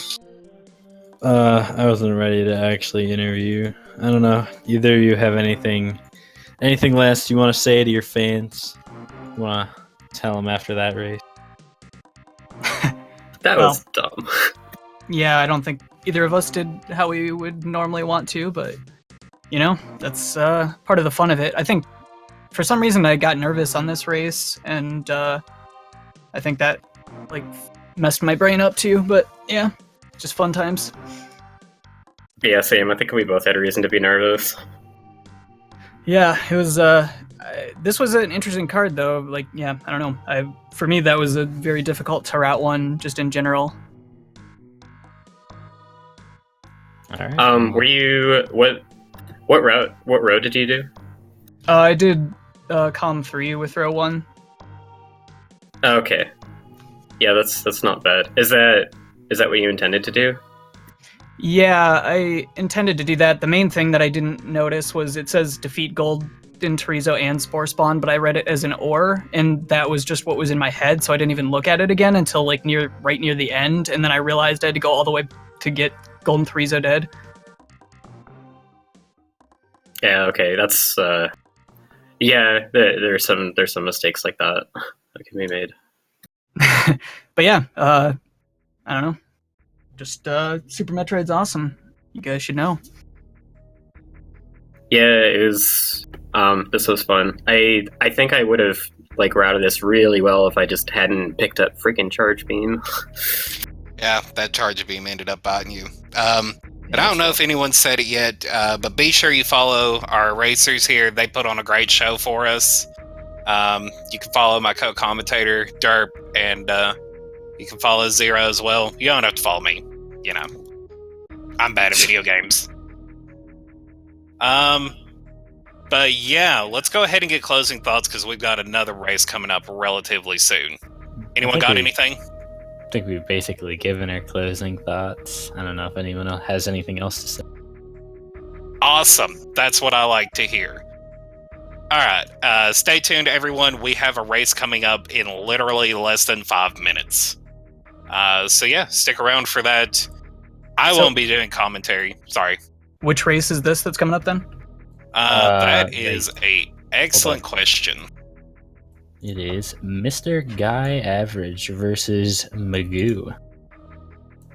Speaker 2: I wasn't ready to actually interview. I don't know. Either of you have anything last you want to say to your fans? You want to tell them after that race?
Speaker 4: That was dumb.
Speaker 3: Yeah, I don't think either of us did how we would normally want to, but, you know, that's part of the fun of it. I think for some reason I got nervous on this race, and I think that, like, messed my brain up too, but yeah, just fun times.
Speaker 4: Yeah, same. I think we both had a reason to be nervous.
Speaker 3: Yeah, it was, this was an interesting card though, like, yeah, I don't know. For me, that was a very difficult to route one, just in general.
Speaker 2: All right.
Speaker 4: Were you what row did you do?
Speaker 3: I did column 3 with row 1.
Speaker 4: Okay. Yeah, that's not bad. Is that what you intended to do?
Speaker 3: Yeah, I intended to do that. The main thing that I didn't notice was it says defeat gold Golden Chorizo and Spore Spawn, but I read it as an or, and that was just what was in my head, so I didn't even look at it again until like right near the end, and then I realized I had to go all the way to get Golden Chorizo dead.
Speaker 4: Yeah, okay, that's yeah, there's some mistakes like that that can be made.
Speaker 3: But yeah, I don't know. Just Super Metroid's awesome. You guys should know.
Speaker 4: Yeah, it was. This was fun. I think I would have like routed this really well if I just hadn't picked up freaking Charge Beam.
Speaker 1: Yeah, that Charge Beam ended up biting you. And I don't know if anyone said it yet, but be sure you follow our racers here. They put on a great show for us. You can follow my co-commentator, Derp, and you can follow Zero as well. You don't have to follow me. You know, I'm bad at video games. But yeah, let's go ahead and get closing thoughts because we've got another race coming up relatively soon. Anyone got anything?
Speaker 2: I think we've basically given our closing thoughts. I don't know if anyone else has anything else to say.
Speaker 1: Awesome. That's what I like to hear. All right. Stay tuned, everyone. We have a race coming up in literally less than 5 minutes. So yeah, stick around for that. I won't be doing commentary. Sorry.
Speaker 3: Which race is this that's coming up then?
Speaker 1: That is a excellent question.
Speaker 2: It is Mr. Guy Average versus Magoo.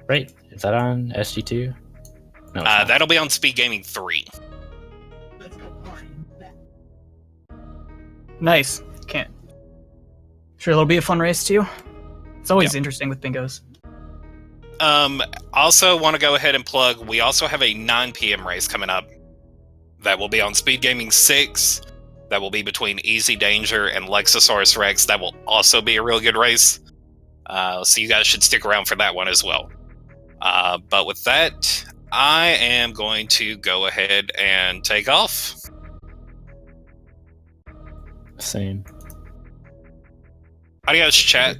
Speaker 2: Right? Is that on SG2? No, it's not.
Speaker 1: That'll be on SpeedGaming 3.
Speaker 3: Nice. Can't. Sure, it'll be a fun race too. It's always interesting with bingos.
Speaker 1: Also want to go ahead and plug, we also have a 9 p.m. race coming up that will be on SpeedGaming 6. That will be between Easy Danger and Lexosaurus Rex. That will also be a real good race. So you guys should stick around for that one as well. But with that, I am going to go ahead and take off.
Speaker 2: Same.
Speaker 1: Adios, chat.